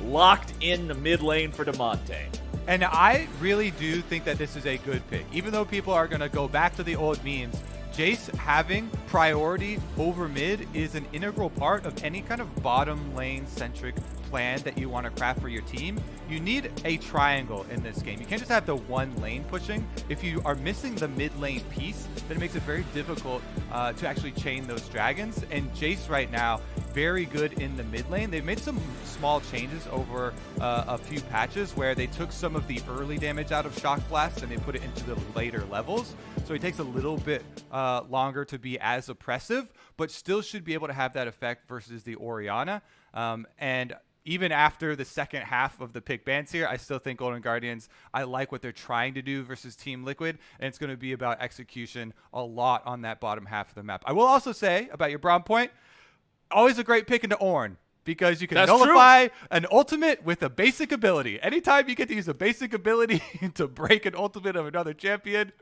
locked in the mid lane for Damonte. And I really do think that this is a good pick. Even though people are going to go back to the old memes, Jayce having priority over mid is an integral part of any kind of bottom lane centric plan that you want to craft for your team. You need a triangle in this game. You can't just have the one lane pushing. If you are missing the mid lane piece, then it makes it very difficult to actually chain those dragons. And Jayce right now, very good in the mid lane. They've made some small changes over a few patches where they took some of the early damage out of Shock Blast and they put it into the later levels. So it takes a little bit longer to be as oppressive, but still should be able to have that effect versus the Orianna. And even after the second half of the pick bans here, I still think Golden Guardians, I like what they're trying to do versus Team Liquid, and it's going to be about execution a lot on that bottom half of the map. I will also say about your Braum point, always a great pick into Ornn, because you can nullify an ultimate with a basic ability. Anytime you get to use a basic ability to break an ultimate of another champion,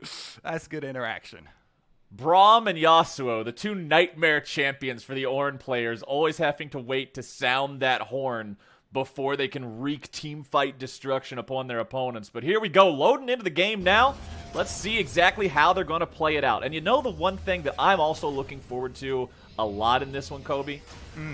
that's good interaction. Braum and Yasuo, the two nightmare champions for the Ornn players, always having to wait to sound that horn before they can wreak teamfight destruction upon their opponents. But here we go, loading into the game now. Let's see exactly how they're going to play it out. And you know the one thing that I'm also looking forward to a lot in this one, Kobe?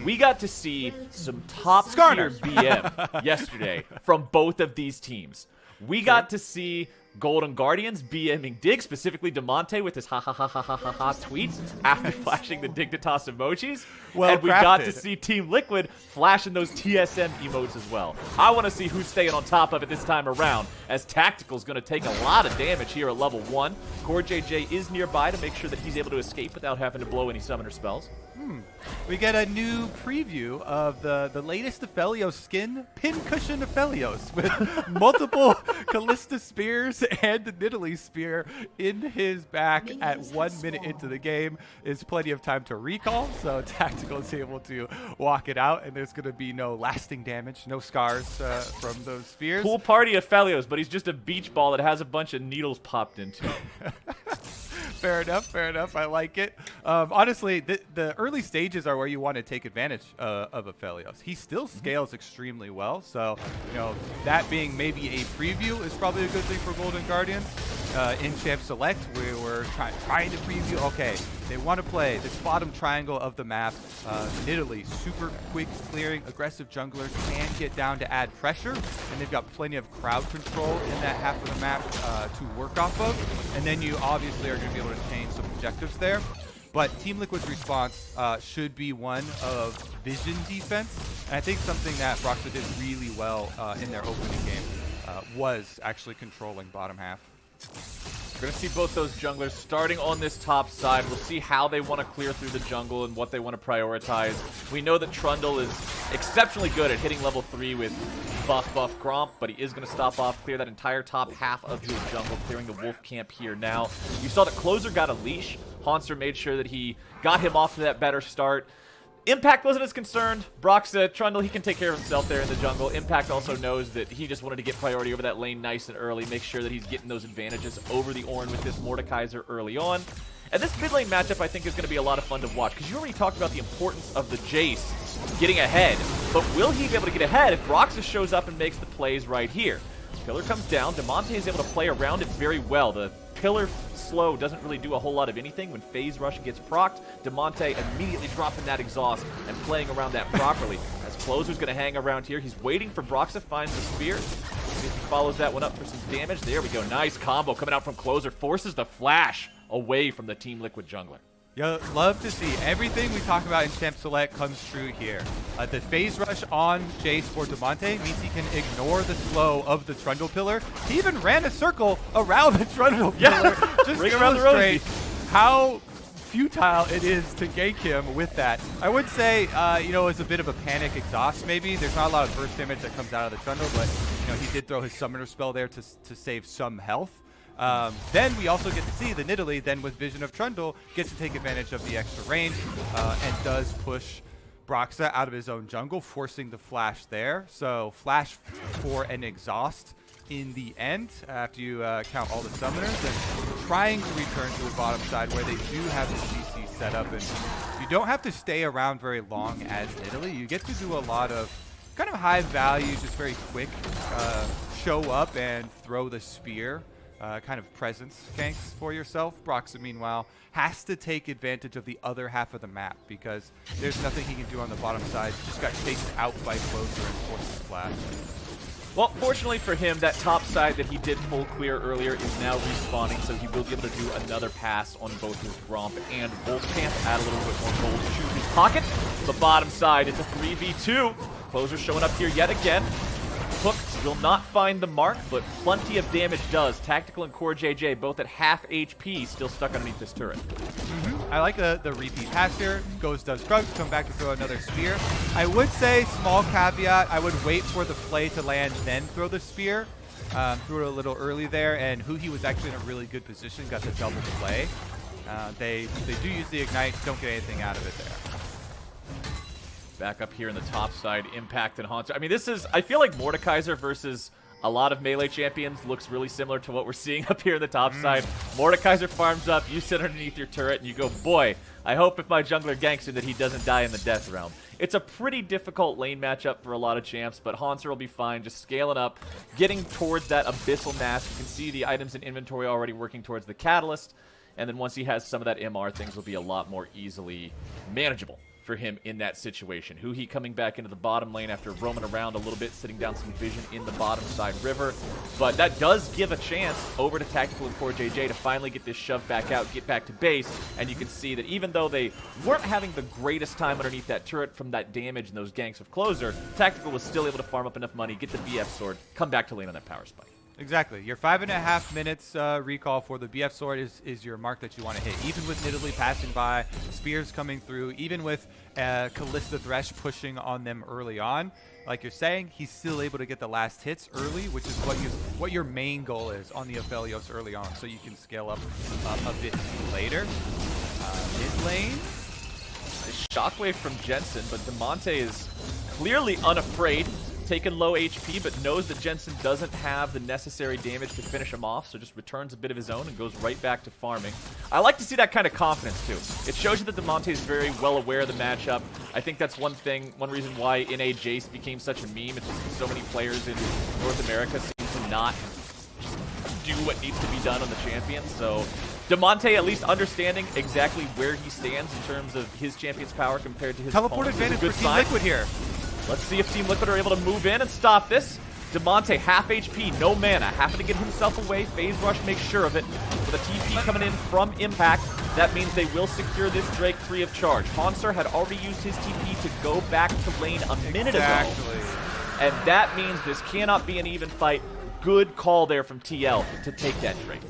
We got to see some top-tier BM yesterday from both of these teams. We got to see Golden Guardians BMing Dig, specifically Damonte with his ha ha ha ha ha ha ha tweets after flashing the Dignitas emojis. Well and we got to see Team Liquid flashing those TSM emotes as well. I want to see who's staying on top of it this time around, as Tactical's going to take a lot of damage here at level 1. CoreJJ is nearby to make sure that he's able to escape without having to blow any summoner spells. We get a new preview of the latest Aphelios skin, Pincushion Aphelios, with multiple Kalista spears and the Nidalee spear in his back at 1 minute into the game. Is plenty of time to recall, so Tactical is able to walk it out, and there's going to be no lasting damage, no scars from those spears. Cool party Aphelios, but he's just a beach ball that has a bunch of needles popped into it. Fair enough. I like it. Honestly, the early stages are where you want to take advantage of Aphelios. He still scales extremely well, so that being maybe a preview is probably a good thing for Golden Guardians. In Champ Select, we were trying to preview. Okay, they want to play this bottom triangle of the map. Nidalee, super quick clearing, aggressive junglers can get down to add pressure, and they've got plenty of crowd control in that half of the map to work off of. And then you obviously are going to be able to change some objectives there. But Team Liquid's response should be one of vision defense. And I think something that Broxah did really well in their opening game was actually controlling bottom half. We're going to see both those junglers starting on this top side. We'll see how they want to clear through the jungle and what they want to prioritize. We know that Trundle is exceptionally good at hitting level 3 with buff Gromp, but he is going to stop off, clear that entire top half of his jungle, clearing the wolf camp here now. You saw that Closer got a leash. Hauntzer made sure that he got him off to that better start. Impact wasn't as concerned. Broxah, Trundle, he can take care of himself there in the jungle. Impact also knows that he just wanted to get priority over that lane nice and early, make sure that he's getting those advantages over the Ornn with this Mordekaiser early on. And this mid lane matchup, I think, is going to be a lot of fun to watch, because you already talked about the importance of the Jayce getting ahead. But will he be able to get ahead if Broxah shows up and makes the plays right here? Pillar comes down. Damonte is able to play around it very well. The pillar slow doesn't really do a whole lot of anything. When Phase Rush gets procced, Damonte immediately dropping that exhaust and playing around that properly. As Closer's going to hang around here, he's waiting for Broxah, finds the spear. See if he follows that one up for some damage. There we go. Nice combo coming out from Closer. Forces the flash away from the Team Liquid jungler. Yo, love to see everything we talk about in Champ Select comes true here. The phase rush on Jayce for Damonte means he can ignore the slow of the Trundle pillar. He even ran a circle around the Trundle pillar just to illustrate how futile it is to gank him with that. I would say, it's a bit of a panic exhaust maybe. There's not a lot of burst damage that comes out of the Trundle, but he did throw his summoner spell there to save some health. Then we also get to see the Nidalee, then with Vision of Trundle, gets to take advantage of the extra range and does push Broxah out of his own jungle, forcing the flash there. So flash for an exhaust in the end after you count all the summoners, and trying to return to the bottom side where they do have the CC set up. And you don't have to stay around very long as Nidalee. You get to do a lot of kind of high value, just very quick, show up and throw the spear. Kind of presence ganks for yourself. Broxah, meanwhile, has to take advantage of the other half of the map because there's nothing he can do on the bottom side. He just got chased out by Closer and forced to flash. Well, fortunately for him, that top side that he did full clear earlier is now respawning, so he will be able to do another pass on both his Braum and Wolfcamp, add a little bit more gold to his pocket. The bottom side, it's a 3v2. Closer showing up here yet again. Hook will not find the mark, but plenty of damage does. Tactical and CoreJJ both at half HP, still stuck underneath this turret. I like the repeat pass here. Goes, does drugs, come back to throw another spear. I would say, small caveat, I would wait for the play to land, then throw the spear. Threw it a little early there, and Huhi was actually in a really good position, got the double play. They do use the ignite, don't get anything out of it there. Back up here in the top side, Impact and Hauntzer. I mean, this is, I feel like Mordekaiser versus a lot of melee champions looks really similar to what we're seeing up here in the top side. Mordekaiser farms up, you sit underneath your turret, and you go, boy, I hope if my jungler ganks him that he doesn't die in the death realm. It's a pretty difficult lane matchup for a lot of champs, but Hauntzer will be fine, just scaling up, getting towards that Abyssal Mask. You can see the items in inventory already working towards the Catalyst, and then once he has some of that MR, things will be a lot more easily manageable for him in that situation. Huhi coming back into the bottom lane after roaming around a little bit, sitting down some vision in the bottom side river. But that does give a chance over to Tactical and CoreJJ to finally get this shoved back out, get back to base, and you can see that even though they weren't having the greatest time underneath that turret from that damage and those ganks of Closer, Tactical was still able to farm up enough money, get the BF sword, come back to lane on that power spike. Exactly. Your 5.5 minutes recall for the BF sword is your mark that you want to hit. Even with Nidalee passing by, spears coming through, even with Kalista Thresh pushing on them early on, like you're saying, he's still able to get the last hits early, which is what your main goal is on the Aphelios early on, so you can scale up a bit later. Mid lane. A shockwave from Jensen, but Damonte is clearly unafraid. Taking low HP, but knows that Jensen doesn't have the necessary damage to finish him off, so just returns a bit of his own and goes right back to farming. I like to see that kind of confidence, too. It shows you that Damonte is very well aware of the matchup. I think that's one reason why NA Jayce became such a meme. It's just so many players in North America seem to not do what needs to be done on the champion, so Damonte at least understanding exactly where he stands in terms of his champion's power compared to his Teleport opponent. advantage for Team Liquid here. Let's see if Team Liquid are able to move in and stop this. Damonte, half HP, no mana, having to get himself away. Phase Rush makes sure of it. With a TP coming in from Impact, that means they will secure this Drake free of charge. Hauntzer had already used his TP to go back to lane a minute ago. And that means this cannot be an even fight. Good call there from TL to take that Drake.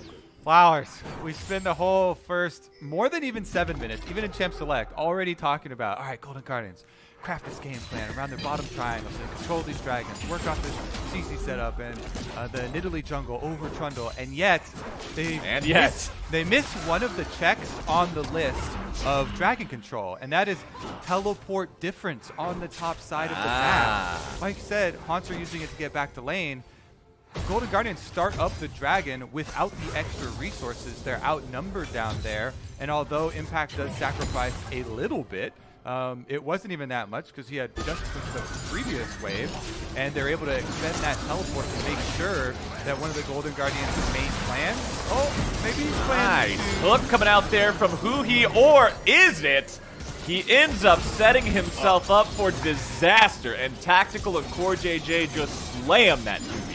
Flowers. We spend the whole first, more than even 7 minutes, even in Champ Select, already talking about, all right, Golden Guardians, craft this game plan around their bottom triangles and control these dragons, work off this CC setup and the Nidalee jungle over Trundle, and yet they miss one of the checks on the list of dragon control, and that is teleport difference on the top side of the map. Like I said, Hauntzer using it to get back to lane. Golden Guardians start up the dragon without the extra resources. They're outnumbered down there, and although Impact does sacrifice a little bit, it wasn't even that much because he had just pushed the previous wave, and they're able to extend that teleport to make sure that one of the Golden Guardians' main plans, maybe he's planning nice hook coming out there from Huhi, or is it? He ends up setting himself up for disaster, and Tactical and CoreJJ just slam that Huhi.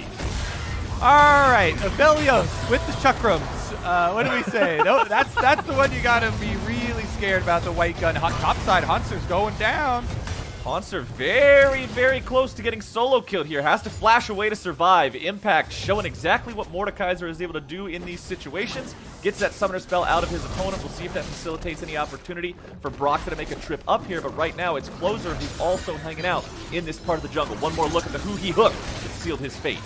All right, Aphelios with the chakrams. What do we say? No, that's the one you gotta be really scared about. The white gun. Top side, Hauntzer's going down. Hauntzer very, very close to getting solo killed here. Has to flash away to survive. Impact showing exactly what Mordekaiser is able to do in these situations. Gets that summoner spell out of his opponent. We'll see if that facilitates any opportunity for Broxah to make a trip up here. But right now, it's Closer who's also hanging out in this part of the jungle. One more look at the Huhi hook that sealed his fate.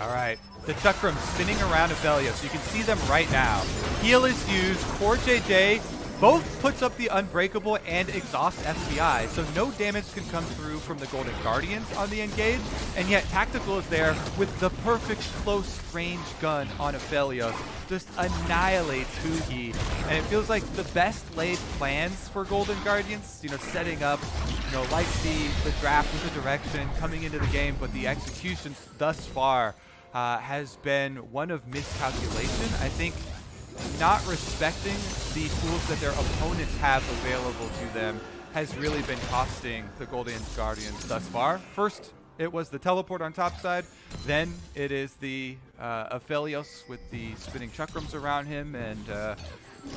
All right, the chakram spinning around Aphelios. You can see them right now. Heal is used. CoreJJ both puts up the Unbreakable and Exhaust SPI, so no damage can come through from the Golden Guardians on the engage, and yet Tactical is there with the perfect close range gun on Aphelios. Just annihilates Huhi, and it feels like the best laid plans for Golden Guardians, you know, setting up, you know, like the draft with the direction coming into the game, but the execution thus far has been one of miscalculation. I think not respecting the tools that their opponents have available to them has really been costing the Golden Guardians thus far. First, it was the teleport on top side. Then it is the Aphelios with the spinning chakrams around him and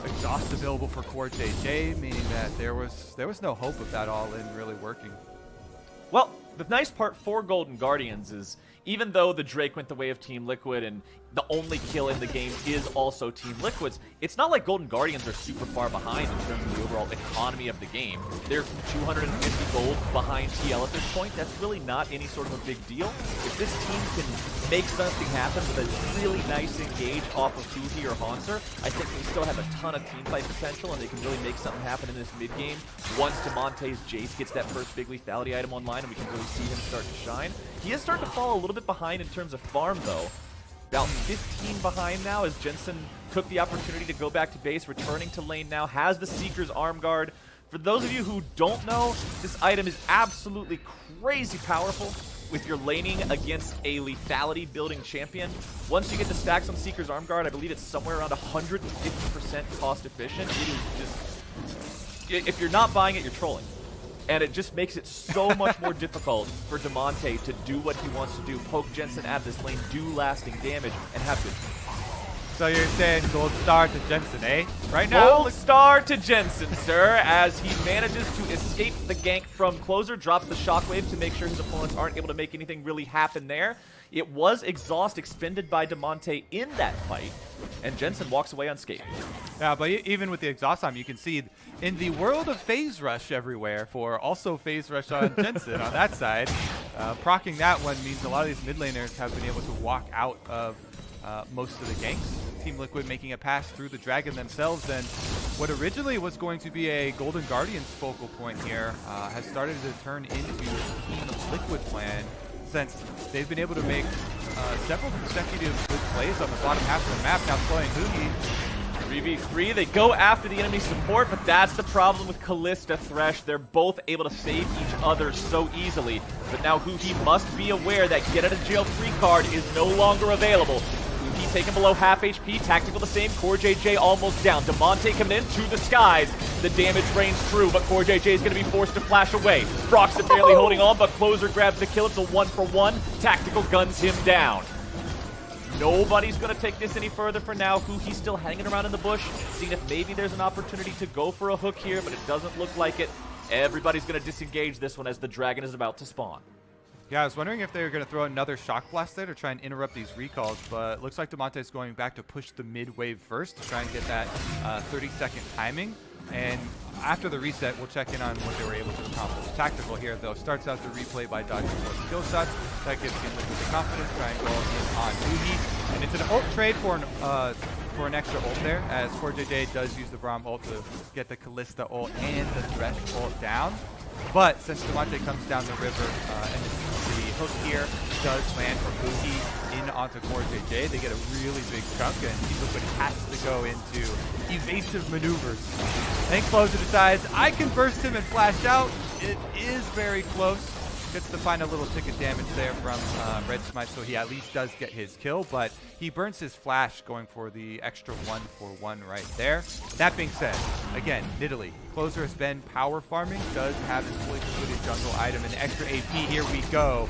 exhaust available for CoreJJ, meaning that there was no hope of that all in really working. Well, the nice part for Golden Guardians is even though the Drake went the way of Team Liquid and the only kill in the game is also Team Liquid's, it's not like Golden Guardians are super far behind in terms of the overall economy of the game. They're 250 gold behind TL at this point. That's really not any sort of a big deal. If this team can make something happen with a really nice engage off of Huhi or Hauntzer, I think they still have a ton of team fight potential and they can really make something happen in this mid game. Once Damonte's Jayce gets that first big lethality item online and we can really see him start to shine. He is starting to fall a little bit behind in terms of farm though. About 15 behind now as Jensen took the opportunity to go back to base, returning to lane now, has the Seeker's arm guard. For those of you who don't know, this item is absolutely crazy powerful if you're laning against a lethality building champion. Once you get the stacks on Seeker's arm guard, I believe it's somewhere around 150% cost efficient. It is just, if you're not buying it, you're trolling. And it just makes it so much more difficult for Damonte to do what he wants to do, poke Jensen out of this lane, do lasting damage, and have good. So you're saying gold star to Jensen, eh? Right now? Gold star to Jensen, sir, as he manages to escape the gank from Closer, drops the shockwave to make sure his opponents aren't able to make anything really happen there. It was exhaust expended by Damonte in that fight, and Jensen walks away unscathed. Yeah, but even with the exhaust time, you can see in the world of phase rush everywhere for also phase rush on Jensen on that side, proccing that one means a lot of these mid laners have been able to walk out of most of the ganks. Team Liquid making a pass through the dragon themselves, and what originally was going to be a Golden Guardians focal point here has started to turn into Team Liquid plan, since they've been able to make several consecutive good plays on the bottom half of the map, now playing Huhi. 3v3, they go after the enemy support, but that's the problem with Kalista, Thresh. They're both able to save each other so easily. But now Huhi must be aware that get out of jail free card is no longer available. Huhi taken below half HP, Tactical the same, CoreJJ almost down. Damonte coming in to the skies. The damage rains true, but CoreJJ is going to be forced to flash away. Broxah barely holding on, but Closer grabs the kill. It's a 1-for-1. Tactical guns him down. Nobody's going to take this any further for now. Huhi's still hanging around in the bush, seeing if maybe there's an opportunity to go for a hook here, but it doesn't look like it. Everybody's going to disengage this one as the dragon is about to spawn. Yeah, I was wondering if they were going to throw another shock blast there to try and interrupt these recalls, but it looks like Damonte's going back to push the mid wave first to try and get that 30-second timing. And after the reset, we'll check in on what they were able to accomplish. Tactical here, though, starts out the replay by dodging 4 skill shots. That gives him the confidence, triangle in on Huhi. And it's an ult trade for an extra ult there, as CoreJJ does use the Braum ult to get the Kalista ult and the Thresh ult down. But since Damonte comes down the river and the hook here does land for Huhi in onto CoreJJ, they get a really big chunk, and Team Liquid has to go into evasive maneuvers. Then Closer decides, I can burst him and flash out. It is very close. Gets to find a little ticket damage there from Red Smite, so he at least does get his kill, but he burns his flash going for the extra 1-for-1 right there. That being said, again, Nidalee. Closer has been power farming, does have his fully completed jungle item and extra AP. Here we go.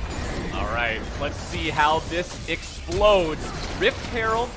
All right, let's see how this explodes. Rift Peril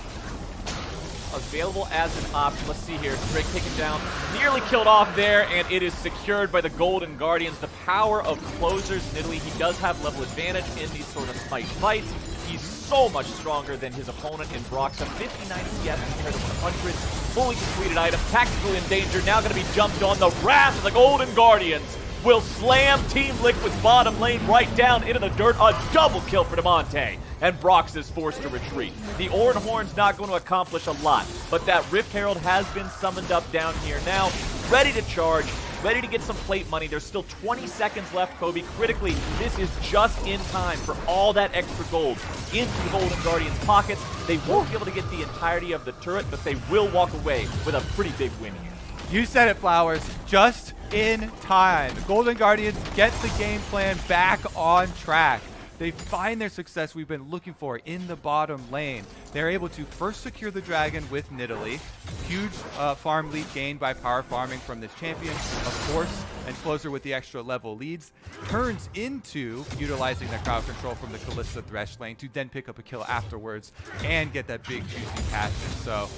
available as an option. Let's see here. Drake taken down, nearly killed off there, and it is secured by the Golden Guardians. The power of Closer's Nidalee. He does have level advantage in these sort of smite fights. He's so much stronger than his opponent in Broxah. 59 CS compared to 100. Fully completed item. Tactical in danger. Now going to be jumped on. The wrath of the Golden Guardians. will slam Team Liquid's bottom lane right down into the dirt. A double kill for Damonte, and Broxah is forced to retreat. The Ornn Horn's not going to accomplish a lot, but that Rift Herald has been summoned up down here now, ready to charge, ready to get some plate money. There's still 20 seconds left, Kobe. Critically, this is just in time for all that extra gold into the Golden Guardians' pockets. They won't be able to get the entirety of the turret, but they will walk away with a pretty big win here. You said it, Flowers. Just in time. The Golden Guardians get the game plan back on track. They find their success we've been looking for in the bottom lane. They're able to first secure the dragon with Nidalee. Huge farm lead gained by power farming from this champion, of course, and closer with the extra level leads. Turns into utilizing the crowd control from the Kalista Thresh lane to then pick up a kill afterwards and get that big juicy passion. So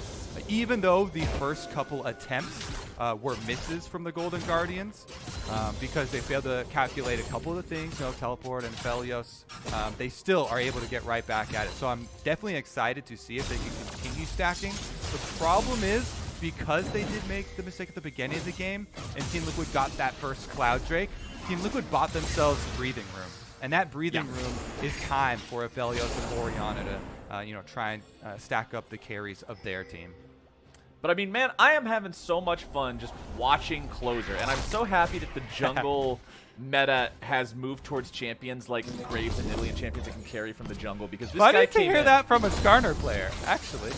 even though the first couple attempts were misses from the Golden Guardians because they failed to calculate a couple of the things, teleport and Aphelios, they still are able to get right back at it. So I'm definitely excited to see if they can continue stacking. The problem is, because they did make the mistake at the beginning of the game and Team Liquid got that first Cloud Drake, Team Liquid bought themselves breathing room. And that breathing room is time for Aphelios and Orianna to try and stack up the carries of their team. But I mean, man, I am having so much fun just watching Closer, and I'm so happy that the jungle meta has moved towards champions like Graves and Nidalee, and champions that can carry from the jungle, because this guy came in. Funny to hear that from a Skarner player, actually.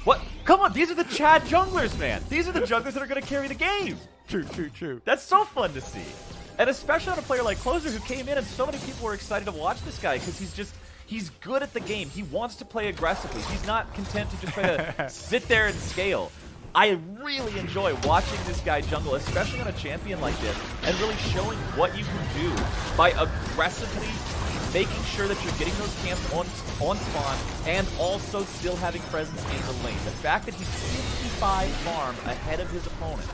What? Come on, these are the Chad junglers, man. These are the junglers that are going to carry the game. True. That's so fun to see. And especially on a player like Closer, who came in and so many people were excited to watch this guy, because he's good at the game. He wants to play aggressively. He's not content to just try to sit there and scale. I really enjoy watching this guy jungle, especially on a champion like this, and really showing what you can do by aggressively making sure that you're getting those camps on spawn and also still having presence in the lane. The fact that he's 55 farm ahead of his opponent,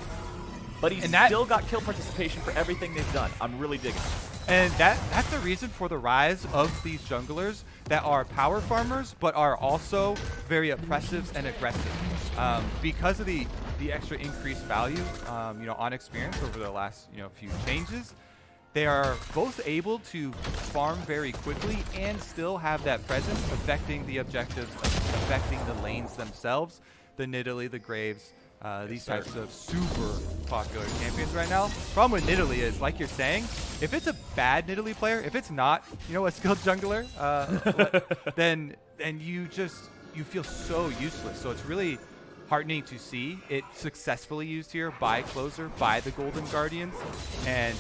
but he's still got kill participation for everything they've done. I'm really digging it. And that's the reason for the rise of these junglers that are power farmers, but are also very oppressive and aggressive. Because of the extra increased value, on experience over the last, few changes, they are both able to farm very quickly and still have that presence affecting the objectives, affecting the lanes themselves. The Nidalee, the Graves, these types of super popular champions right now. Problem with Nidalee is, like you're saying, if it's a bad Nidalee player, if it's not, a skilled jungler, then you feel so useless. So it's really heartening to see it successfully used here by Closer, by the Golden Guardians. And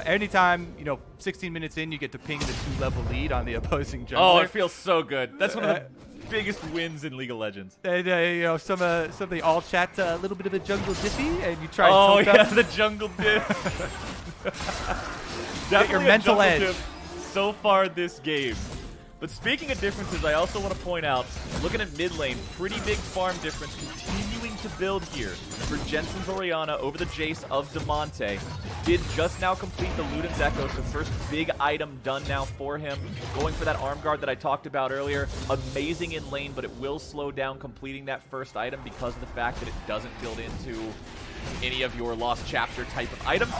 anytime, 16 minutes in, you get to ping the 2-level lead on the opposing jungler. Oh, it feels so good. That's one of the biggest wins in League of Legends. And, some of the all chat a little bit of a jungle dippy, and you try to tilt up. The jungle dip. Get your mental edge. So far this game. But speaking of differences, I also want to point out, looking at mid lane, pretty big farm difference continuing to build here for Jensen's Orianna over the Jayce of Damonte. Did just now complete the Luden's Echo, so first big item done now for him. Going for that arm guard that I talked about earlier. Amazing in lane, but it will slow down completing that first item because of the fact that it doesn't build into any of your Lost Chapter type of items.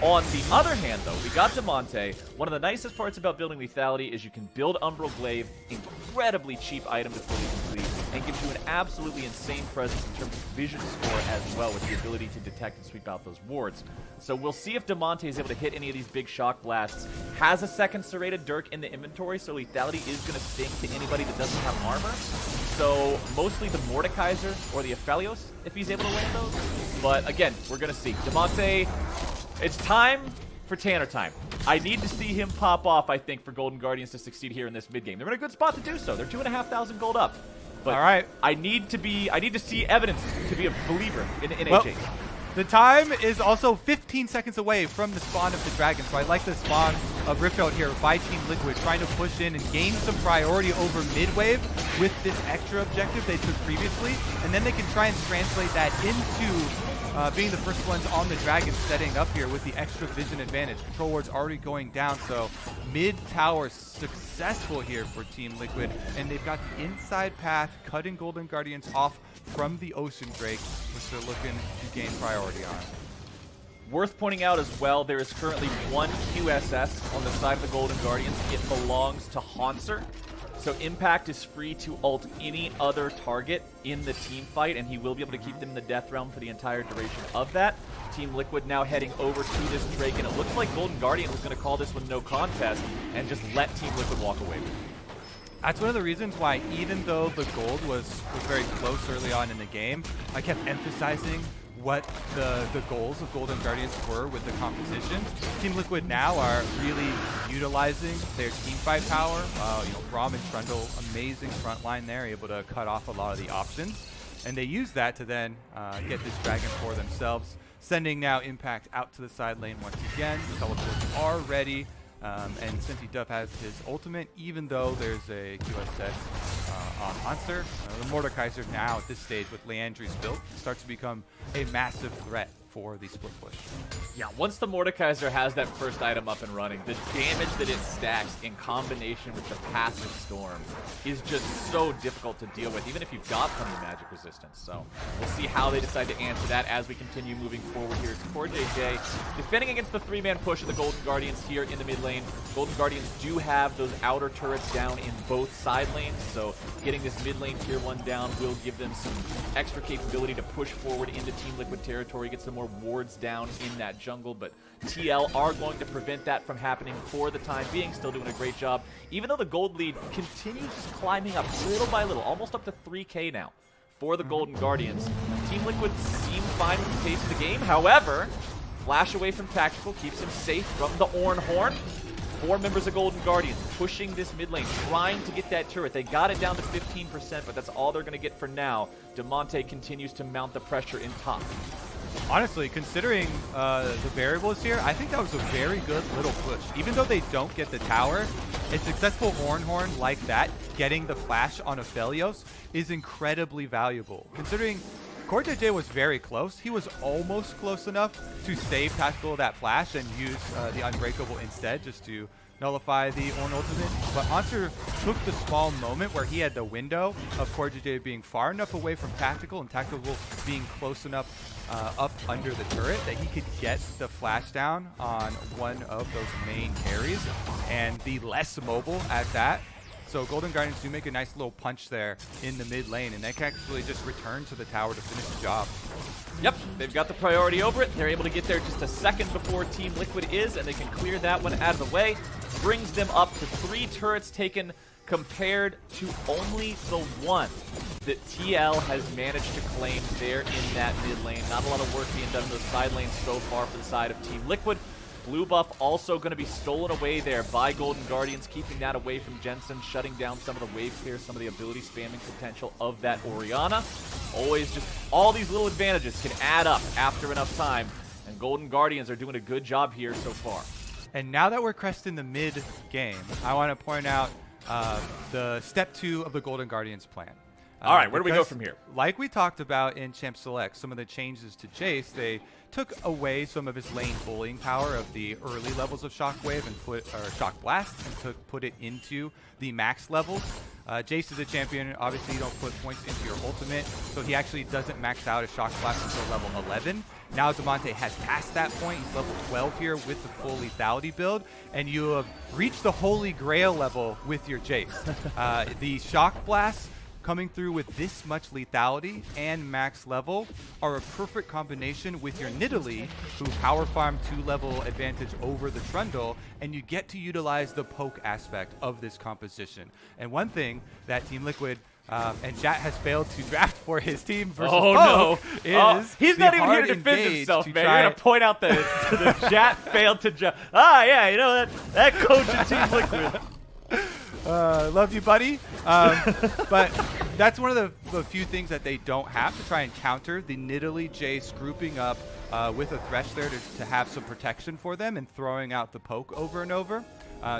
On the other hand, though, we got Damonte. One of the nicest parts about building Lethality is you can build Umbral Glaive, incredibly cheap item to fully complete, and gives you an absolutely insane presence in terms of vision score as well, with the ability to detect and sweep out those wards. So we'll see if Damonte is able to hit any of these big shock blasts. Has a second serrated Dirk in the inventory, so Lethality is going to sting to anybody that doesn't have armor. So mostly the Mordekaiser or the Aphelios, if he's able to win those. But again, we're going to see. Damonte, it's time for Tanner time. I need to see him pop off, I think, for Golden Guardians to succeed here in this mid game. They're in a good spot to do so. They're 2,500 gold up. But all right, I need to see evidence to be a believer in HH. The time is also 15 seconds away from the spawn of the dragon, so I like the spawn of Rift Herald here by Team Liquid, trying to push in and gain some priority over mid-wave with this extra objective they took previously, and then they can try and translate that into being the first ones on the dragon, setting up here with the extra vision advantage. Control ward's already going down, so mid-tower successful here for Team Liquid, and they've got the inside path, cutting Golden Guardians off from the Ocean Drake, which they're looking to gain priority on. Worth pointing out as well, there is currently one QSS on the side of the Golden Guardians. It belongs to Hauntzer. So Impact is free to ult any other target in the team fight, and he will be able to keep them in the death realm for the entire duration of that. Team Liquid now heading over to this Drake, and it looks like Golden Guardian was going to call this one no contest and just let Team Liquid walk away with it. That's one of the reasons why, even though the gold was very close early on in the game, I kept emphasizing what the goals of Golden Guardians were with the composition. Team Liquid now are really utilizing their team fight power. Braum and Trundle, amazing front line there, able to cut off a lot of the options. And they use that to then get this dragon for themselves, sending now Impact out to the side lane once again. The teleports are ready. And since he does have his ultimate, even though there's a QSS on Hauntzer, the Mordekaiser now at this stage with Leandri's build starts to become a massive threat for the split push. Yeah, once the Mordekaiser has that first item up and running, the damage that it stacks in combination with the passive storm is just so difficult to deal with, even if you've got plenty of magic resistance. So we'll see how they decide to answer that as we continue moving forward here. It's CoreJJ defending against the 3-man push of the Golden Guardians here in the mid lane. Golden Guardians do have those outer turrets down in both side lanes, so getting this mid lane tier 1 down will give them some extra capability to push forward into Team Liquid territory, get some more wards down in that jungle, but TL are going to prevent that from happening for the time being. Still doing a great job, even though the gold lead continues climbing up little by little, almost up to 3K now for the Golden Guardians. Team Liquid seem fine with the pace of the game. However, flash away from Tactical keeps him safe from the Ornn horn. 4 members of Golden Guardians pushing this mid lane, trying to get that turret. They got it down to 15%, but that's all they're going to get for now. Damonte continues to mount the pressure in top. Honestly, considering the variables here, I think that was a very good little push. Even though they don't get the tower, a successful Ornn horn like that, getting the flash on Aphelios, is incredibly valuable. Considering CoreJJ was very close, he was almost close enough to save Tactical that flash and use the Unbreakable instead, just to nullify the Ornn ultimate. But Hauntzer took the small moment where he had the window of CoreJJ being far enough away from Tactical and Tactical being close enough up under the turret that he could get the flash down on one of those main carries, and the less mobile at that. So Golden Guardians do make a nice little punch there in the mid lane, and they can actually just return to the tower to finish the job. Yep, they've got the priority over it. They're able to get there just a second before Team Liquid is, and they can clear that one out of the way. Brings them up to 3 turrets taken compared to only the 1 that TL has managed to claim there in that mid lane. Not a lot of work being done in those side lanes so far for the side of Team Liquid. Blue buff also going to be stolen away there by Golden Guardians, keeping that away from Jensen, shutting down some of the wave clear, some of the ability spamming potential of that Orianna. Always just all these little advantages can add up after enough time, and Golden Guardians are doing a good job here so far. And now that we're cresting the mid game, I want to point out the step 2 of the Golden Guardians plan. All right, where do we go from here? Like we talked about in Champ Select, some of the changes to Jayce, they took away some of his lane bullying power of the early levels of Shockwave and Shock Blast, and put it into the max levels. Jayce is a champion. Obviously, you don't put points into your ultimate, so he actually doesn't max out his Shock Blast until level 11. Now Damonte has passed that point. He's level 12 here with the full lethality build, and you have reached the holy grail level with your Jayce. The Shock Blast coming through with this much lethality and max level are a perfect combination with your Nidalee, who power farm 2-level advantage over the Trundle, and you get to utilize the poke aspect of this composition. And one thing that Team Liquid and Jat has failed to draft for his team versus is he's not even here to defend himself, man. You're going to point out that the Jat failed to draft. Ah, yeah, you know, that coach at Team Liquid. Love you, buddy. But that's one of the few things that they don't have to try and counter the Nidalee Jayce grouping up with a Thresh there to have some protection for them and throwing out the poke over and over.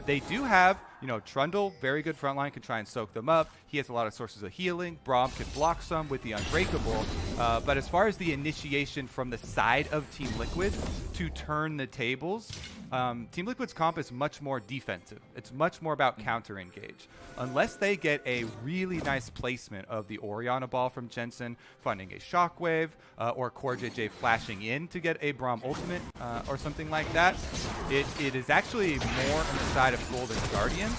They do have, You know, Trundle, very good front line, can try and soak them up. He has a lot of sources of healing. Braum can block some with the Unbreakable. But as far as the initiation from the side of Team Liquid to turn the tables, Team Liquid's comp is much more defensive. It's much more about counter engage. Unless they get a really nice placement of the Orianna ball from Jensen, finding a shockwave, or CoreJJ flashing in to get a Braum ultimate, or something like that, it is actually more on the side of Golden Guardians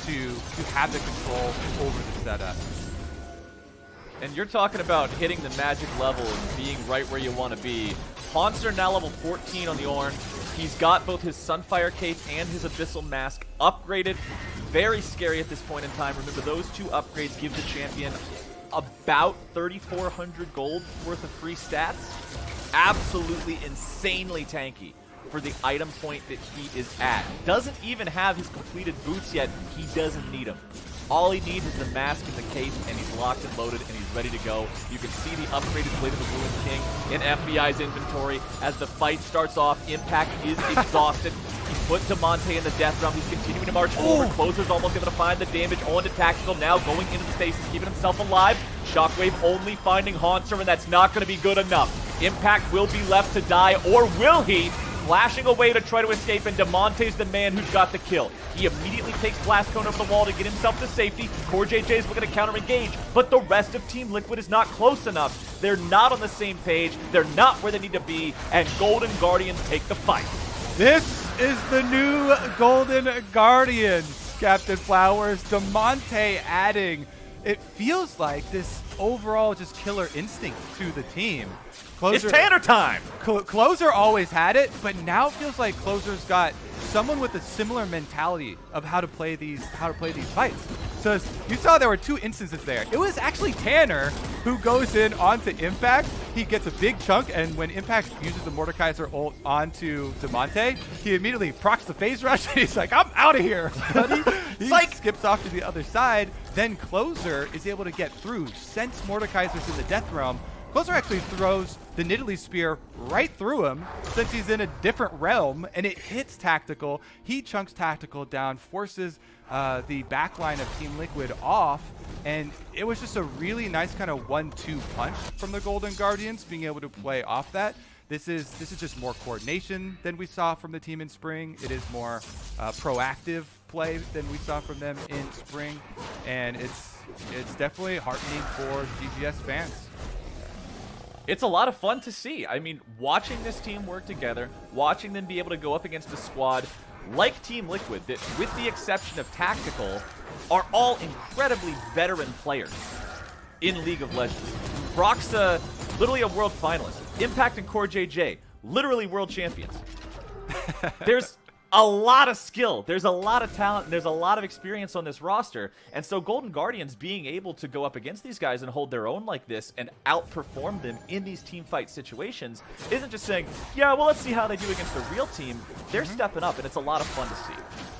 to have the control over the setup. And you're talking about hitting the magic level and being right where you want to be. Hauntzer now level 14 on the Ornn. He's got both his Sunfire Cape and his Abyssal Mask upgraded. Very scary at this point in time. Remember, those two upgrades give the champion about 3,400 gold worth of free stats. Absolutely insanely tanky for the item point that he is at. Doesn't even have his completed boots yet. He doesn't need them. All he needs is the mask and the cape, and he's locked and loaded, and he's ready to go. You can see the upgraded Blade of the Ruined King in FBI's inventory. As the fight starts off, Impact is exhausted. He's put Damonte in the death realm. He's continuing to march forward. Closer's almost able to find the damage on to Tactical, now going into the stasis, keeping himself alive. Shockwave only finding Hauntzer, and that's not going to be good enough. Impact will be left to die, or will he? Flashing away to try to escape, and Damonte's the man who's got the kill. He immediately takes Blast Cone over the wall to get himself to safety. CoreJJ is looking to counter-engage, but the rest of Team Liquid is not close enough. They're not on the same page. They're not where they need to be, and Golden Guardians take the fight. This is the new Golden Guardians, Captain Flowers. Damonte adding, it feels like this overall just killer instinct to the team. Closer, it's Tanner time! Closer always had it, but now it feels like Closer's got someone with a similar mentality of how to play these fights. So you saw there were two instances there. It was actually Tanner who goes in onto Impact. He gets a big chunk, and when Impact uses the Mordekaiser ult onto Damonte, he immediately procs the phase rush, and he's like, I'm out of here. He skips off to the other side. Then Closer is able to get through, sense Mordekaiser's in the Death Realm. Closer actually throws the Nidalee Spear right through him since he's in a different realm, and it hits Tactical. He chunks Tactical down, forces the backline of Team Liquid off, and it was just a really nice kind of 1-2 punch from the Golden Guardians, being able to play off that. This is just more coordination than we saw from the team in spring. It is more proactive play than we saw from them in spring, and it's definitely heartening for GGS fans. It's a lot of fun to see. I mean, watching this team work together, watching them be able to go up against a squad like Team Liquid that, with the exception of Tactical, are all incredibly veteran players in League of Legends. Broxah, literally a world finalist. Impact and CoreJJ, literally world champions. There's a lot of skill, there's a lot of talent, there's a lot of experience on this roster, and so Golden Guardians being able to go up against these guys and hold their own like this and outperform them in these team fight situations isn't just saying, yeah, well, let's see how they do against the real team. They're stepping up, and it's a lot of fun to see.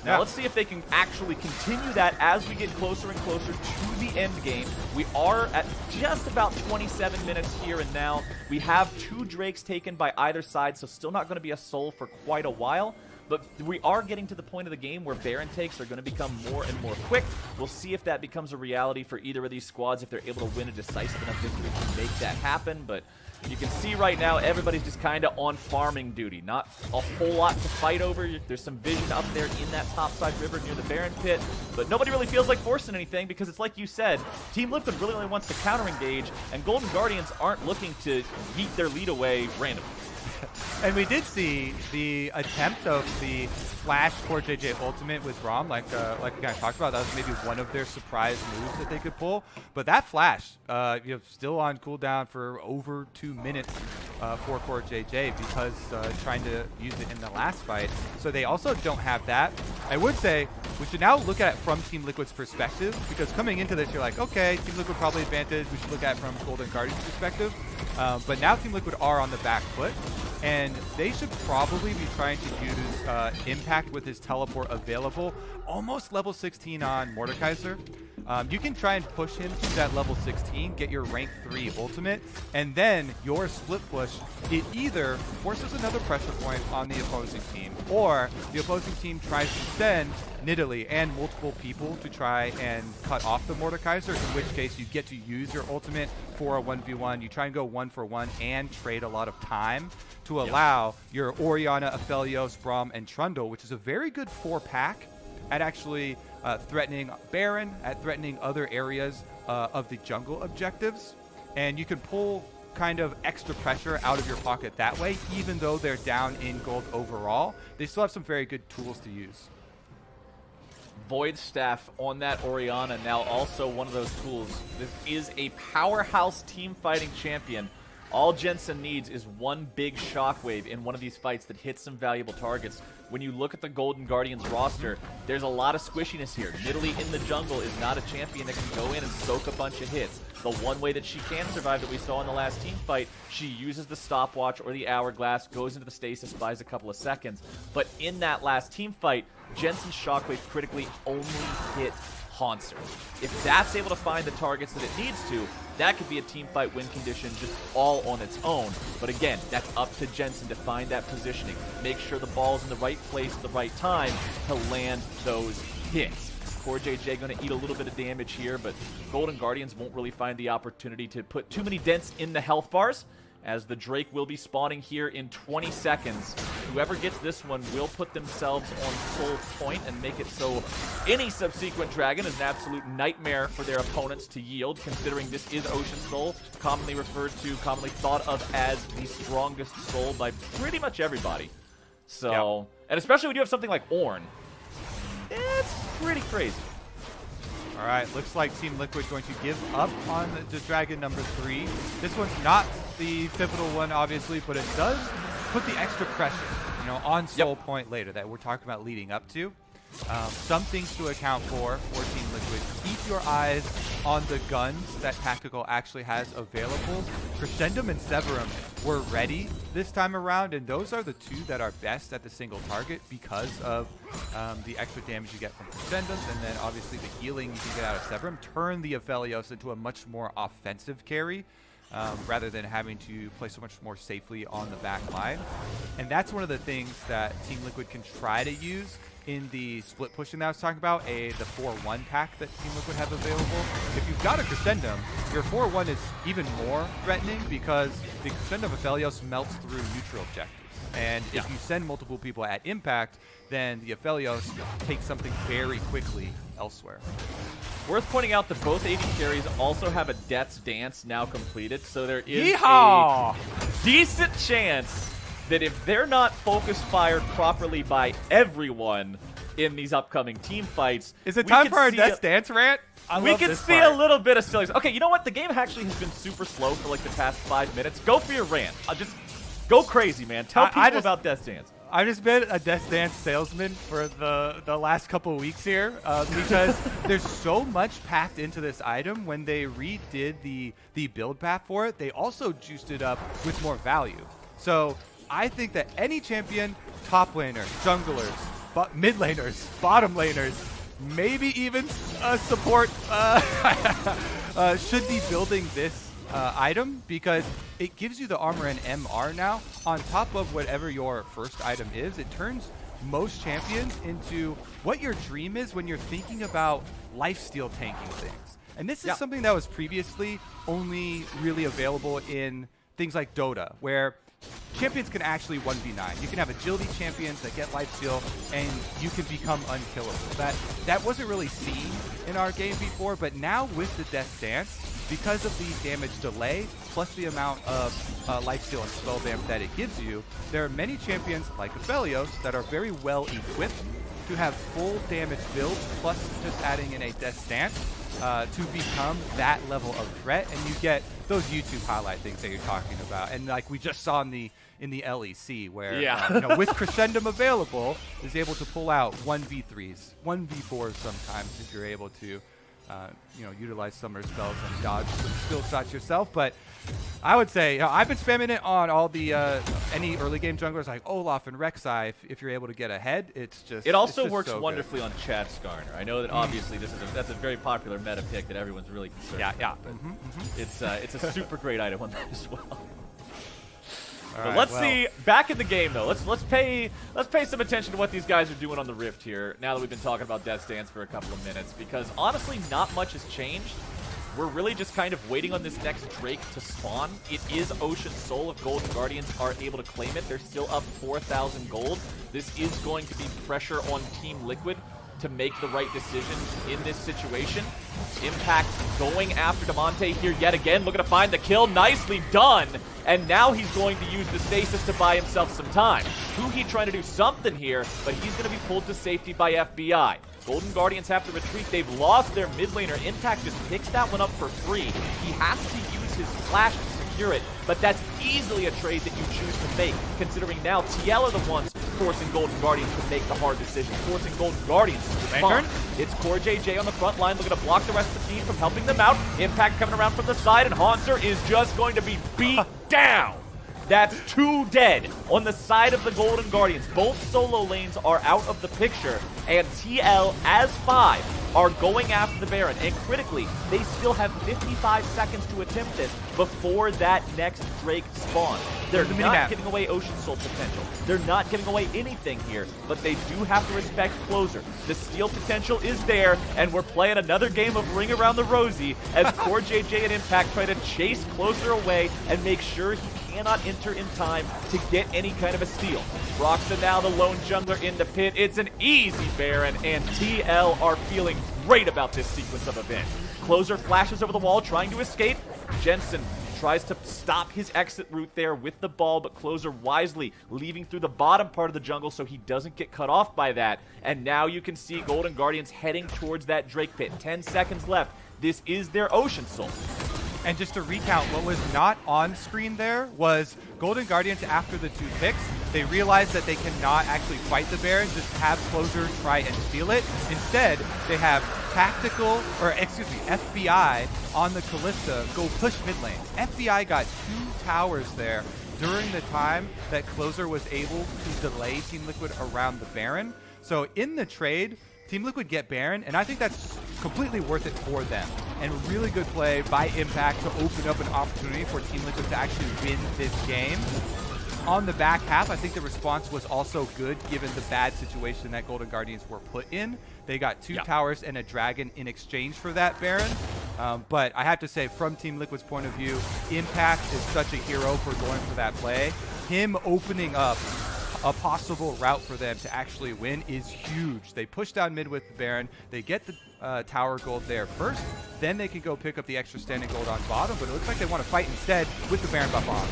Now, let's see if they can actually continue that as we get closer and closer to the end game. We are at just about 27 minutes here and now. We have 2 Drakes taken by either side, so still not going to be a soul for quite a while. But we are getting to the point of the game where Baron takes are going to become more and more quick. We'll see if that becomes a reality for either of these squads, if they're able to win a decisive enough victory to make that happen. But you can see right now everybody's just kind of on farming duty. Not a whole lot to fight over. There's some vision up there in that topside river near the Baron pit. But nobody really feels like forcing anything because it's like you said, Team Liquid really only wants to counter-engage, and Golden Guardians aren't looking to yeet their lead away randomly. And we did see the attempt of the flash CoreJJ ultimate with Braum, like we kind of talked about. That was maybe one of their surprise moves that they could pull. But that flash, still on cooldown for over 2 minutes for CoreJJ because trying to use it in the last fight. So they also don't have that. I would say we should now look at it from Team Liquid's perspective, because coming into this, you're like, okay, Team Liquid probably advantage. We should look at it from Golden Guardian's perspective. But now Team Liquid are on the back foot. and they should probably be trying to use Impact with his teleport available, almost level 16 on Mordekaiser. You can try and push him to that level 16, get your rank 3 ultimate, and then your split push, it either forces another pressure point on the opposing team, or the opposing team tries to send Nidalee and multiple people to try and cut off the Mordekaiser, in which case you get to use your ultimate for a 1v1. You try and go 1-for-1 and trade a lot of time to allow your Orianna, Aphelios, Braum, and Trundle, which is a very good 4-pack at actually threatening Baron, at threatening other areas of the jungle objectives. And you can pull kind of extra pressure out of your pocket that way, even though they're down in gold overall. They still have some very good tools to use. Void Staff on that Orianna, now also one of those tools. This is a powerhouse team fighting champion. All Jensen needs is one big shockwave in one of these fights that hits some valuable targets. When you look at the Golden Guardians roster, there's a lot of squishiness here. Nidalee in the jungle is not a champion that can go in and soak a bunch of hits. The one way that she can survive that we saw in the last team fight, she uses the stopwatch or the hourglass, goes into the stasis, buys a couple of seconds. But in that last team fight, Jensen's shockwave critically only hit Hauntzer. If that's able to find the targets that it needs to, that could be a team fight win condition just all on its own. But again, that's up to Jensen to find that positioning. Make sure the ball's in the right place at the right time to land those hits. CoreJJ going to eat a little bit of damage here, but Golden Guardians won't really find the opportunity to put too many dents in the health bars, as the Drake will be spawning here in 20 seconds. Whoever gets this one will put themselves on full point and make it so any subsequent dragon is an absolute nightmare for their opponents to yield, considering this is Ocean Soul, commonly referred to, commonly thought of as the strongest soul by pretty much everybody. So, and especially when you have something like Ornn, it's pretty crazy. All right, looks like Team Liquid going to give up on the dragon number 3. This one's not the pivotal one, obviously, but it does put the extra pressure, you know, on Soul Point later that we're talking about leading up to. Some things to account for Team Liquid. Keep your eyes on the guns that Tactical actually has available. Crescendum and Severum were ready this time around, and those are the two that are best at the single target because of the extra damage you get from Crescendums, and then obviously the healing you can get out of Severum. Turn the Aphelios into a much more offensive carry, rather than having to play so much more safely on the back line. And that's one of the things that Team Liquid can try to use in the split pushing that I was talking about, the 4-1 pack that Team Liquid have available. If you've got a Crescendum, your 4-1 is even more threatening because the Crescendum Aphelios melts through neutral objectives. And if you send multiple people at impact, then the Aphelios takes something very quickly elsewhere. Worth pointing out that both AD carries also have a Death's Dance now completed, so there is a decent chance that if they're not focus fired properly by everyone in these upcoming team fights... Is it time for our Death's Dance rant? We can see a little bit of silliness. Okay, you know what? The game actually has been super slow for like the past 5 minutes. Go for your rant. Just go crazy, man. Tell people about Death's Dance. I've just been a Death's Dance salesman for the last couple of weeks here because there's so much packed into this item. When they redid the build path for it, they also juiced it up with more value. So I think that any champion, top laner, junglers, mid laners, bottom laners, maybe even support should be building this item because it gives you the armor and MR now on top of whatever your first item is. It turns most champions into what your dream is when you're thinking about lifesteal tanking things. And this is something that was previously only really available in things like Dota, where champions can actually 1v9. You can have agility champions that get lifesteal, and you can become unkillable. That wasn't really seen in our game before, but now with the Death's Dance, because of the damage delay, plus the amount of lifesteal and spell damage that it gives you, there are many champions like Aphelios that are very well equipped to have full damage builds, plus just adding in a Death's Dance to become that level of threat, and you get those YouTube highlight things that you're talking about. And like we just saw in the LEC, where you know, with Crescendum available, is able to pull out 1v3s, 1v4s sometimes if you're able to you know, utilize summoner spells and dodge some skill shots yourself. But I would say, I've been spamming it on all the any early game junglers like Olaf and Rek'Sai. If you're able to get ahead, it's just it also just works so wonderfully on Chad Skarner. I know that obviously that's a very popular meta pick that everyone's really concerned about. It's a super great item on that as well. But let's see, back in the game though. Let's pay some attention to what these guys are doing on the Rift here. Now that we've been talking about Death's Dance for a couple of minutes, because honestly, not much has changed. We're really just kind of waiting on this next Drake to spawn. It is Ocean Soul. If Golden Guardians are able to claim it, they're still up 4,000 gold. This is going to be pressure on Team Liquid to make the right decisions in this situation. Impact going after Damonte here yet again, looking to find the kill. Nicely done. And now he's going to use the stasis to buy himself some time. Huhi trying to do something here, but he's going to be pulled to safety by FBI. Golden Guardians have to retreat. They've lost their mid laner. Impact just picks that one up for free. He has to use his flash to secure it, but that's easily a trade that you choose to make, considering now TL are the ones forcing Golden Guardians to make the hard decision, forcing Golden Guardians to respond. It's CoreJJ on the front line looking to block the rest of the team from helping them out. Impact coming around from the side, and Hauntzer is just going to be beat down. That's 2 dead on the side of the Golden Guardians. Both solo lanes are out of the picture, and TL, as 5, are going after the Baron. And critically, they still have 55 seconds to attempt this before that next Drake spawn. They're not giving away Ocean Soul potential. They're not giving away anything here, but they do have to respect Closer. The steal potential is there, and we're playing another game of Ring Around the Rosie as CoreJJ and Impact try to chase Closer away and make sure he cannot enter in time to get any kind of a steal. Broxah now the lone jungler in the pit. It's an easy Baron, and TL are feeling great about this sequence of events. Closer flashes over the wall, trying to escape. Jensen tries to stop his exit route there with the ball, but Closer wisely leaving through the bottom part of the jungle so he doesn't get cut off by that. And now you can see Golden Guardians heading towards that Drake pit. 10 seconds left. This is their Ocean Soul. And just to recount, what was not on screen there was Golden Guardians after the 2 picks. They realized that they cannot actually fight the Baron, just have Closer try and steal it. Instead, they have FBI on the Kalista go push mid lane. FBI got 2 towers there during the time that Closer was able to delay Team Liquid around the Baron. So in the trade, Team Liquid get Baron, and I think that's completely worth it for them. And really good play by Impact to open up an opportunity for Team Liquid to actually win this game. On the back half, I think the response was also good given the bad situation that Golden Guardians were put in. They got 2 towers and a dragon in exchange for that Baron. But I have to say, from Team Liquid's point of view, Impact is such a hero for going for that play. Him opening up a possible route for them to actually win is huge. They push down mid with the Baron. They get the tower gold there first. Then they can go pick up the extra standing gold on bottom. But it looks like they want to fight instead with the Baron buff on.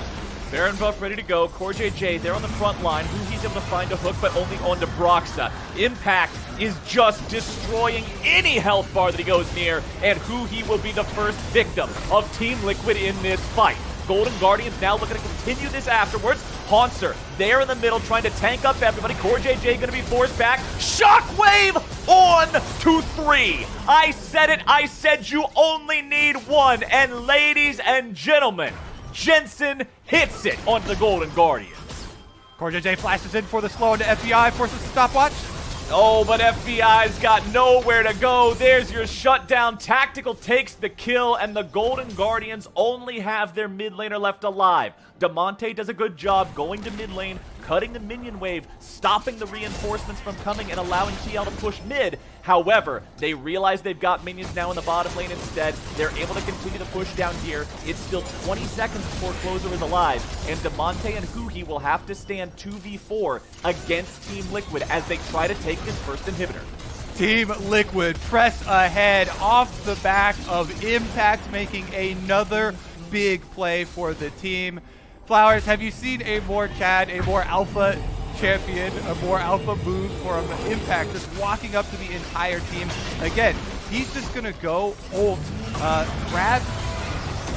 Baron buff ready to go. CoreJJ there on the front line. Huhi's able to find a hook, but only onto Broxah. Impact is just destroying any health bar that he goes near, and Huhi will be the first victim of Team Liquid in this fight. Golden Guardians now looking to continue this afterwards. Hauntzer there in the middle trying to tank up everybody. CoreJJ going to be forced back. Shockwave on to 3. I said it. I said you only need 1. And ladies and gentlemen, Jensen hits it on the Golden Guardians. CoreJJ flashes in for the slow into FBI, forces a stopwatch. Oh, but FBI's got nowhere to go. There's your shutdown. Tactical takes the kill, and the Golden Guardians only have their mid laner left alive. Damonte does a good job going to mid lane, cutting the minion wave, stopping the reinforcements from coming, and allowing TL to push mid. However, they realize they've got minions now in the bottom lane instead. They're able to continue to push down here. It's still 20 seconds before Closer is alive, and Damonte and Huhi will have to stand 2v4 against Team Liquid as they try to take this first inhibitor. Team Liquid press ahead off the back of Impact, making another big play for the team. Flowers, have you seen a more alpha champion, a more alpha move from Impact, just walking up to the entire team? Again, he's just going to go ult, grab,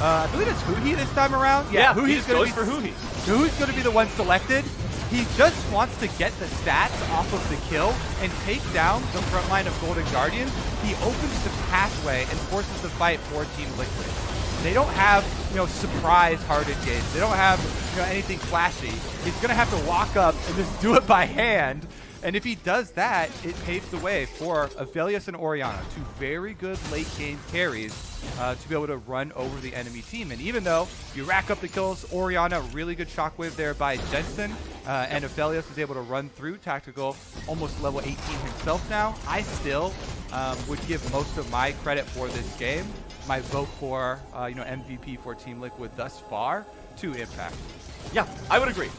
I believe it's Huhi this time around. Yeah, Huhi's going for Huhi. Huhi's going to be the one selected. He just wants to get the stats off of the kill and take down the front line of Golden Guardians. He opens the pathway and forces the fight for Team Liquid. They don't have, surprise hard engage. They don't have, anything flashy. He's going to have to walk up and just do it by hand. And if he does that, it paves the way for Aphelios and Orianna, two very good late game carries to be able to run over the enemy team. And even though you rack up the kills, Orianna, really good shockwave there by Jensen, and Aphelios is able to run through Tactical, almost level 18 himself now. I still would give most of my credit for this game, my vote for MVP for Team Liquid thus far, to Impact. Yeah, I would agree.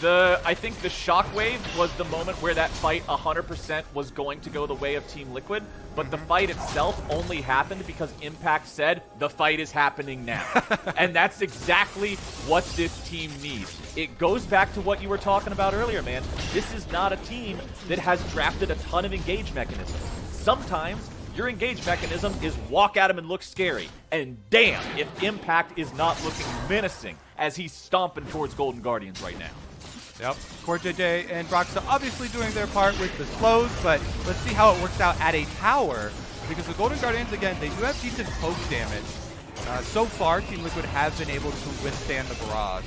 I think the shockwave was the moment where that fight 100% was going to go the way of Team Liquid, but the fight itself only happened because Impact said, the fight is happening now. And that's exactly what this team needs. It goes back to what you were talking about earlier, man. This is not a team that has drafted a ton of engage mechanisms. Sometimes your engage mechanism is walk at him and look scary. And damn, if Impact is not looking menacing as he's stomping towards Golden Guardians right now. Yep, CoreJJ and Broxah obviously doing their part with the slows, but let's see how it works out at a tower, because the Golden Guardians, again, they do have decent poke damage. So far, Team Liquid have been able to withstand the barrage.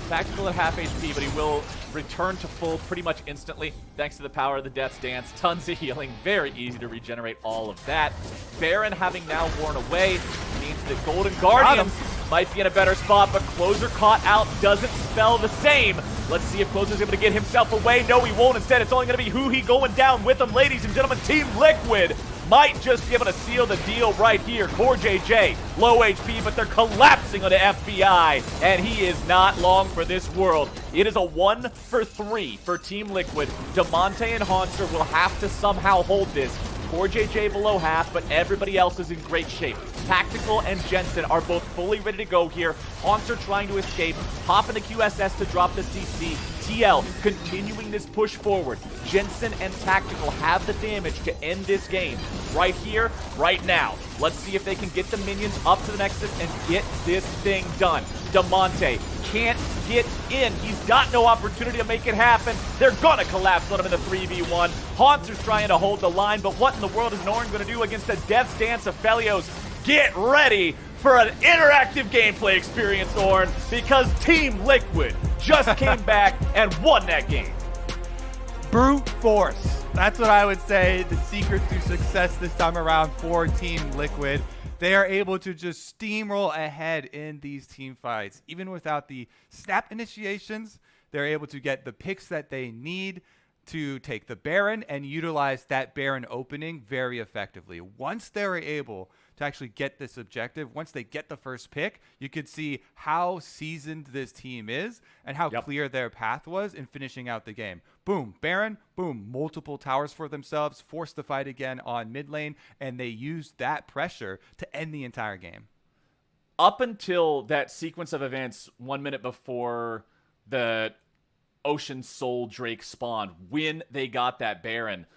Tactical at half HP, but he will return to full pretty much instantly, thanks to the power of the Death's Dance. Tons of healing, very easy to regenerate all of that. Baron having now worn away means that Golden Guardians might be in a better spot, but Closer caught out doesn't spell the same. Let's see if Closer's able to get himself away. No, he won't. Instead, it's only going to be Huhi going down with him. Ladies and gentlemen, Team Liquid might just be able to seal the deal right here. CoreJJ, low HP, but they're collapsing on the FBI, and he is not long for this world. It is a 1 for 3 for Team Liquid. Damonte and Hauntzer will have to somehow hold this. CoreJJ below half, but everybody else is in great shape. Tactical and Jensen are both fully ready to go here. Hauntzer trying to escape, popping the QSS to drop the CC. TL continuing this push forward. Jensen and Tactical have the damage to end this game right here, right now. Let's see if they can get the minions up to the Nexus and get this thing done. Damonte can't get in. He's got no opportunity to make it happen. They're going to collapse on him in the 3v1. Hauntzer's trying to hold the line, but what in the world is Ornn going to do against the Death's Dance of Aphelios? Get ready for an interactive gameplay experience, Ornn, because Team Liquid just came back and won that game. Brute force. That's what I would say the secret to success this time around for Team Liquid. They are able to just steamroll ahead in these team fights. Even without the snap initiations, they're able to get the picks that they need to take the Baron and utilize that Baron opening very effectively. Once they're able to actually get this objective, once they get the first pick, you could see how seasoned this team is and how clear their path was in finishing out the game. Boom, Baron, boom, multiple towers for themselves, forced the fight again on mid lane, and they used that pressure to end the entire game. Up until that sequence of events 1 minute before the Ocean Soul Drake spawned, when they got that Baron,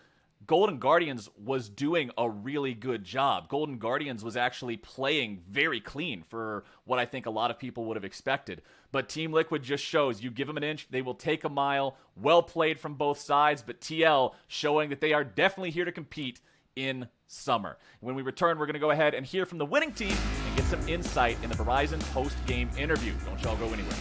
Golden Guardians was doing a really good job. Golden Guardians was actually playing very clean for what I think a lot of people would have expected. But Team Liquid just shows you give them an inch, they will take a mile. Well played from both sides, but TL showing that they are definitely here to compete in summer. When we return, we're going to go ahead and hear from the winning team and get some insight in the Verizon post-game interview. Don't y'all go anywhere.